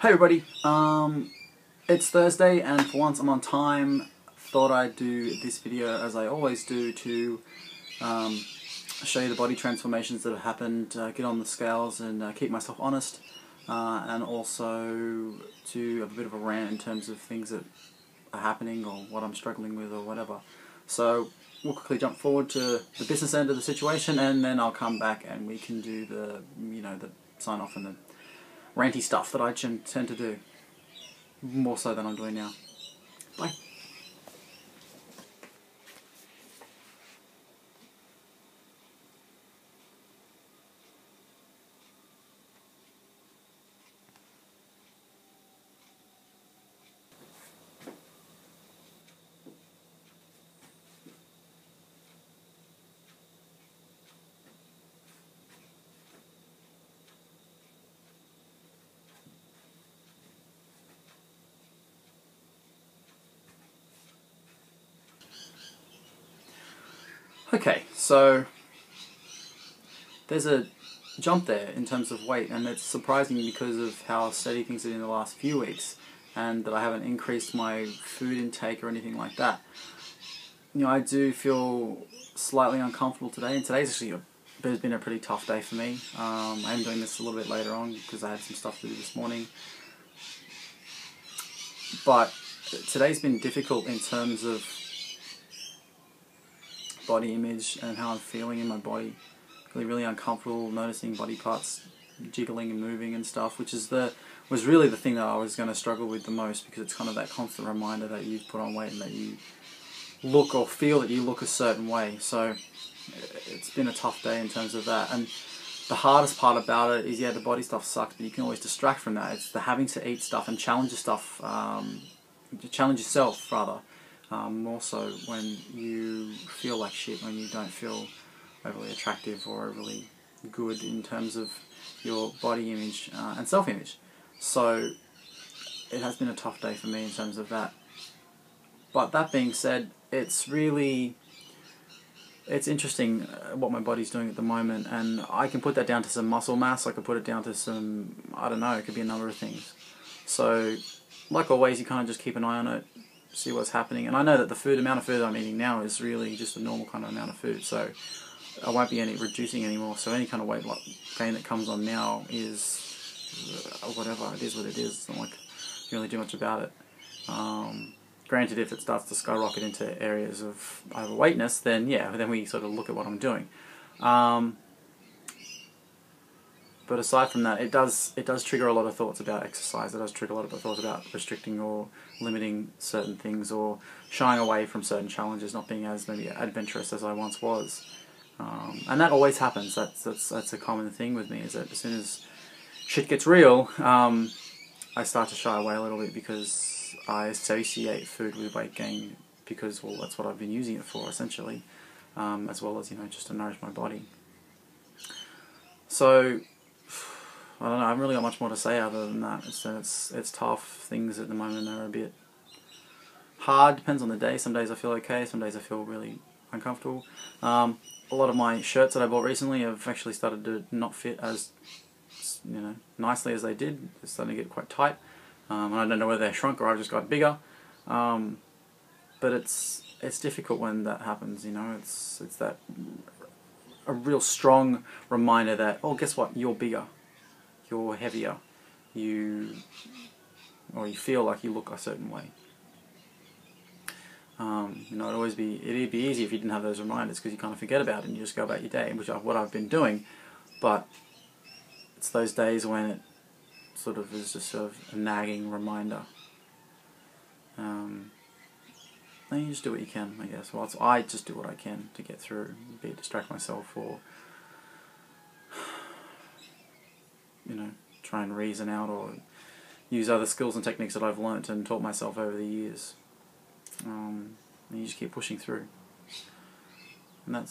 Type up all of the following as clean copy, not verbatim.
Hey everybody, it's Thursday and for once I'm on time. Thought I'd do this video as I always do to show you the body transformations that have happened, get on the scales and keep myself honest, and also to have a bit of a rant in terms of things that are happening or what I'm struggling with or whatever. So we'll quickly jump forward to the business end of the situation and then I'll come back and we can do the, the sign off and the ranty stuff that I tend to do, more so than I'm doing now. Bye. Okay, so there's a jump there in terms of weight, and it's surprising because of how steady things have been in the last few weeks and that I haven't increased my food intake or anything like that. I do feel slightly uncomfortable today, and today's actually has been a pretty tough day for me. I am doing this a little bit later on because I had some stuff to do this morning. But today's been difficult in terms of body image and how I'm feeling in my body. Really uncomfortable, noticing body parts jiggling and moving and stuff, which is was really the thing that I was going to struggle with the most, because it's kind of that constant reminder that you've put on weight and that you look or feel that you look a certain way. So it's been a tough day in terms of that. And the hardest part about it is, yeah, the body stuff sucks, but you can always distract from that. It's the having to eat stuff and challenge yourself rather. More so when you feel like shit, when you don't feel overly attractive or overly good in terms of your body image and self-image. So it has been a tough day for me in terms of that. But that being said, it's interesting what my body's doing at the moment, and I can put that down to some muscle mass. I could put it down to some, I don't know, it could be a number of things. So like always, you kind of just keep an eye on it, see what's happening. And I know that the amount of food I'm eating now is really just a normal kind of amount of food, so I won't be reducing anymore. So any kind of weight gain that comes on now is whatever, it is what it is. It's not like you really do much about it. Granted, if it starts to skyrocket into areas of overweightness, then yeah, then we sort of look at what I'm doing. But aside from that, it does trigger a lot of thoughts about exercise. It does trigger a lot of thoughts about restricting or limiting certain things, or shying away from certain challenges, not being as maybe adventurous as I once was. And that always happens. That's a common thing with me, is that as soon as shit gets real, I start to shy away a little bit, because I associate food with weight gain, because, well, that's what I've been using it for, essentially, as well as, just to nourish my body. So I don't know, I haven't really got much more to say other than that. It's tough. Things at the moment are a bit hard. Depends on the day. Some days I feel okay, some days I feel really uncomfortable. A lot of my shirts that I bought recently have actually started to not fit as nicely as they did. They're starting to get quite tight. And I don't know whether they shrunk or I've just got bigger. But it's difficult when that happens, It's that a real strong reminder that, oh, guess what? You're bigger. You're heavier. You feel like you look a certain way. It'd be easy if you didn't have those reminders, because you kind of forget about it and you just go about your day, which is what I've been doing. But it's those days when it sort of is just sort of a nagging reminder. And you just do what you can, I guess. Well, I just do what I can to get through, be it distract myself or try and reason out or use other skills and techniques that I've learnt and taught myself over the years. And you just keep pushing through. And I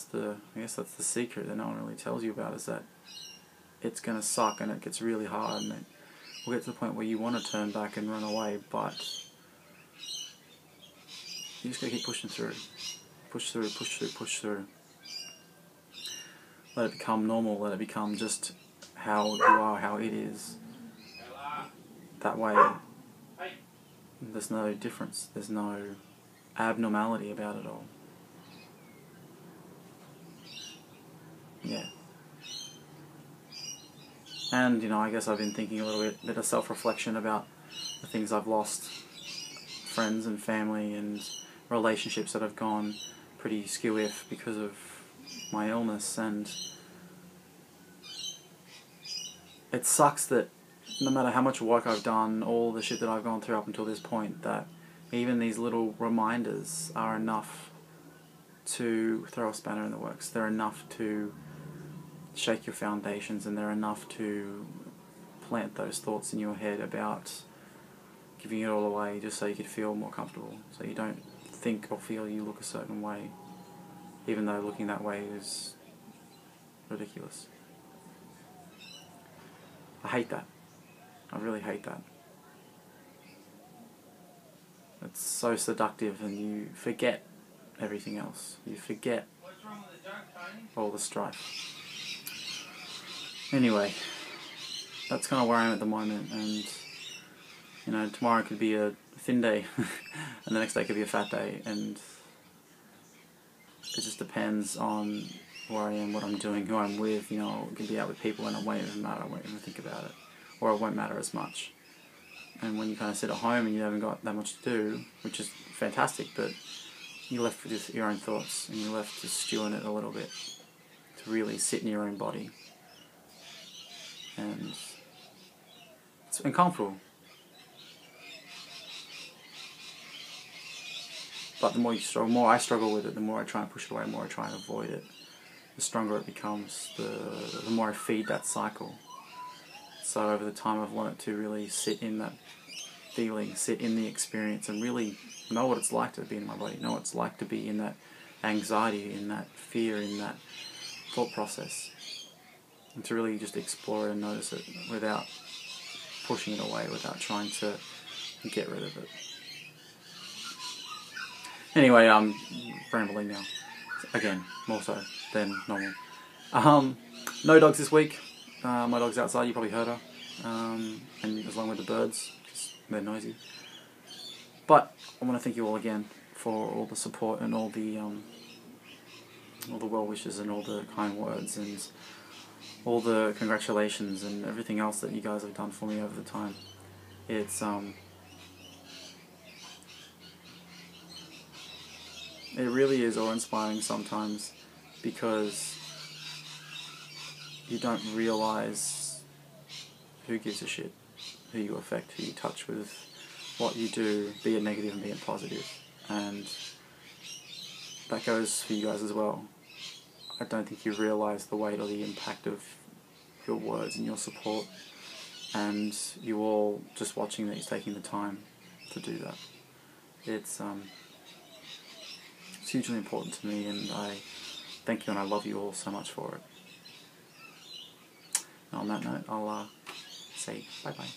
guess that's the secret that no one really tells you about, is that it's going to suck and it gets really hard, and it will get to the point where you want to turn back and run away, but you just got to keep pushing through. Push through, push through, push through. Let it become normal, let it become just how you are, how it is. that way there's no difference, there's no abnormality about it all. Yeah. And, you know, I guess I've been thinking a little bit of self-reflection about the things I've lost, friends and family and relationships that have gone pretty skew-if because of my illness, and it sucks that no matter how much work I've done, all the shit that I've gone through up until this point, that even these little reminders are enough to throw a spanner in the works. They're enough to shake your foundations, and they're enough to plant those thoughts in your head about giving it all away just so you could feel more comfortable, so you don't think or feel you look a certain way, even though looking that way is ridiculous. I hate that. I really hate that. It's so seductive, and you forget everything else. You forget all the strife. Anyway, that's kind of where I am at the moment, and you know, tomorrow could be a thin day and the next day could be a fat day, and it just depends on where I am, what I'm doing, who I'm with. You know, I could be out with people and it won't even matter, I won't even think about it, or it won't matter as much. And when you kind of sit at home and you haven't got that much to do, which is fantastic, but you're left with your own thoughts, and you're left to stew in it a little bit, to really sit in your own body. And it's uncomfortable. But the more you struggle, more I struggle with it, the more I try and push it away, the more I try and avoid it, the stronger it becomes, the more I feed that cycle. So over the time I've learnt to really sit in that feeling, sit in the experience, and really know what it's like to be in my body, know what it's like to be in that anxiety, in that fear, in that thought process. And to really just explore it and notice it without pushing it away, without trying to get rid of it. Anyway, I'm rambling now. Again, more so than normal. No dogs this week. My dog's outside, you probably heard her. And as long with the birds, because they're noisy. But I want to thank you all again for all the support and all the well wishes and all the kind words and all the congratulations and everything else that you guys have done for me over the time. It's it really is awe-inspiring sometimes, because you don't realise who gives a shit, who you affect, who you touch with what you do, be it negative and be it positive. And that goes for you guys as well. I don't think you realise the weight or the impact of your words and your support, and you all just watching that, you're taking the time to do that. It's hugely important to me, and I thank you and I love you all so much for it. And on that note, I'll say bye-bye.